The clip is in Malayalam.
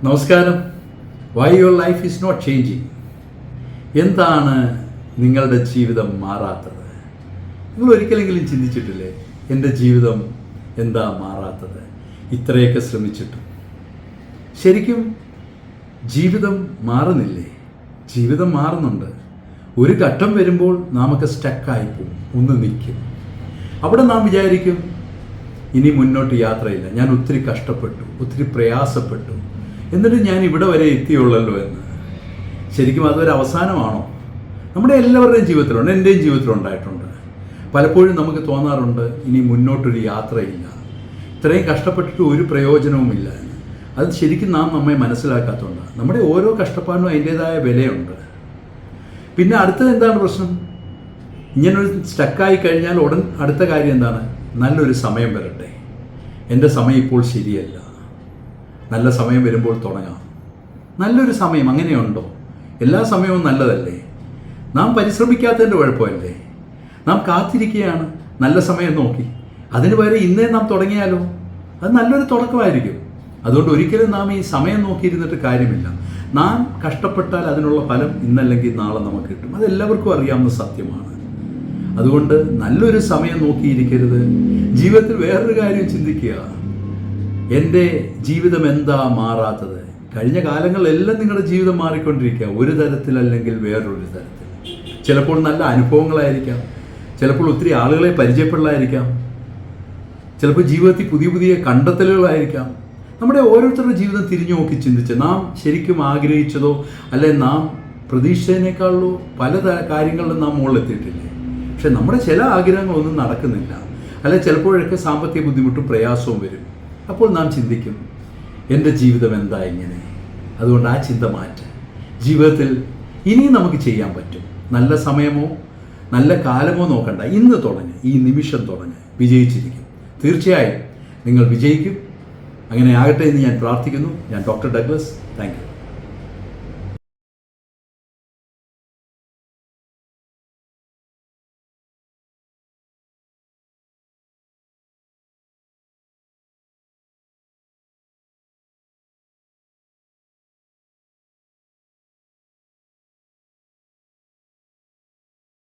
നമസ്കാരം. Why your life is not changing? എന്താണ് നിങ്ങളുടെ ജീവിതം മാറാത്തത്? നിങ്ങൾ ഒരിക്കലെങ്കിലും ചിന്തിച്ചിട്ടില്ലേ, എൻ്റെ ജീവിതം എന്താ മാറാത്തത്? ഇത്രയൊക്കെ ശ്രമിച്ചിട്ടും ശരിക്കും ജീവിതം മാറുന്നില്ലേ? ജീവിതം മാറുന്നുണ്ട്. ഒരു ഘട്ടം വരുമ്പോൾ നാമൊക്കെ സ്റ്റക്കായിപ്പോവും, ഒന്ന് നിൽക്കും. അവിടെ നാം വിചാരിക്കും ഇനി മുന്നോട്ട് യാത്രയില്ല, ഞാൻ ഒത്തിരി കഷ്ടപ്പെട്ടു, ഒത്തിരി പ്രയാസപ്പെട്ടു, എന്നിട്ട് ഞാൻ ഇവിടെ വരെ എത്തിയുള്ളല്ലോ എന്ന്. ശരിക്കും അതൊരു അവസാനമാണോ? നമ്മുടെ എല്ലാവരുടെയും ജീവിതത്തിലുണ്ട്, എൻ്റെയും ജീവിതത്തിലുണ്ടായിട്ടുണ്ട്. പലപ്പോഴും നമുക്ക് തോന്നാറുണ്ട് ഇനി മുന്നോട്ടൊരു യാത്രയില്ല, ഇത്രയും കഷ്ടപ്പെട്ടിട്ട് ഒരു പ്രയോജനവുമില്ല എന്ന്. അത് ശരിക്കും നാം നമ്മെ മനസ്സിലാക്കാത്തതുകൊണ്ടാണ്. നമ്മുടെ ഓരോ കഷ്ടപ്പാടിനും അതിൻ്റേതായ വിലയുണ്ട്. പിന്നെ അടുത്തത് എന്താണ് പ്രശ്നം? ഇങ്ങനൊരു സ്റ്റക്കായി കഴിഞ്ഞാൽ ഉടൻ അടുത്ത കാര്യം എന്താണ്? നല്ലൊരു സമയം വരട്ടെ, എൻ്റെ സമയം ഇപ്പോൾ ശരിയല്ല, നല്ല സമയം വരുമ്പോൾ തുടങ്ങാം. നല്ലൊരു സമയം അങ്ങനെയുണ്ടോ? എല്ലാ സമയവും നല്ലതല്ലേ? നാം പരിശ്രമിക്കാത്തതിൻ്റെ കുഴപ്പമല്ലേ? നാം കാത്തിരിക്കുകയാണ് നല്ല സമയം നോക്കി. അതിന് പകരം ഇന്നേ നാം തുടങ്ങിയാലോ? അത് നല്ലൊരു തുടക്കമായിരിക്കും. അതുകൊണ്ട് ഒരിക്കലും നാം ഈ സമയം നോക്കിയിരുന്നിട്ട് കാര്യമില്ല. നാം കഷ്ടപ്പെട്ടാൽ അതിനുള്ള ഫലം ഇന്നല്ലെങ്കിൽ നാളെ നമുക്ക് കിട്ടും. അതെല്ലാവർക്കും അറിയാവുന്ന സത്യമാണ്. അതുകൊണ്ട് നല്ലൊരു സമയം നോക്കിയിരിക്കരുത്. ജീവിതത്തിൽ വേറൊരു കാര്യം ചിന്തിക്കുക, എൻ്റെ ജീവിതം എന്താ മാറാത്തത്? കഴിഞ്ഞ കാലങ്ങളിലെല്ലാം നിങ്ങളുടെ ജീവിതം മാറിക്കൊണ്ടിരിക്കുക, ഒരു തരത്തിലല്ലെങ്കിൽ വേറൊരു തരത്തിൽ. ചിലപ്പോൾ നല്ല അനുഭവങ്ങളായിരിക്കാം, ചിലപ്പോൾ ഒത്തിരി ആളുകളെ പരിചയപ്പെടലായിരിക്കാം, ചിലപ്പോൾ ജീവിതത്തിൽ പുതിയ പുതിയ കണ്ടെത്തലുകളായിരിക്കാം. നമ്മുടെ ഓരോരുത്തരുടെ ജീവിതം തിരിഞ്ഞു നോക്കി ചിന്തിച്ച് നാം ശരിക്കും ആഗ്രഹിച്ചതോ അല്ലെ നാം പ്രതീക്ഷിച്ചതിനേക്കാളോ പല കാര്യങ്ങളിലും നാം മുകളിലെത്തിയിട്ടില്ലേ? പക്ഷെ നമ്മുടെ ചില ആഗ്രഹങ്ങളൊന്നും നടക്കുന്നില്ല, അല്ലെ ചിലപ്പോഴൊക്കെ സാമ്പത്തിക ബുദ്ധിമുട്ടും പ്രയാസവും വരും. അപ്പോൾ നാം ചിന്തിക്കും എൻ്റെ ജീവിതം എന്താ ഇങ്ങനെ? അതുകൊണ്ട് ആ ചിന്ത മാറ്റ്. ജീവിതത്തിൽ ഇനിയും നമുക്ക് ചെയ്യാൻ പറ്റും. നല്ല സമയമോ നല്ല കാലമോ നോക്കണ്ട, ഇന്ന് തുടങ്ങ്, ഈ നിമിഷം തുടങ്ങ്, വിജയിച്ചിരിക്കും. തീർച്ചയായും നിങ്ങൾ വിജയിക്കും. അങ്ങനെ ആകട്ടെ എന്ന് ഞാൻ പ്രാർത്ഥിക്കുന്നു. ഞാൻ ഡോക്ടർ ഡഗ്ലസ്. Thank you.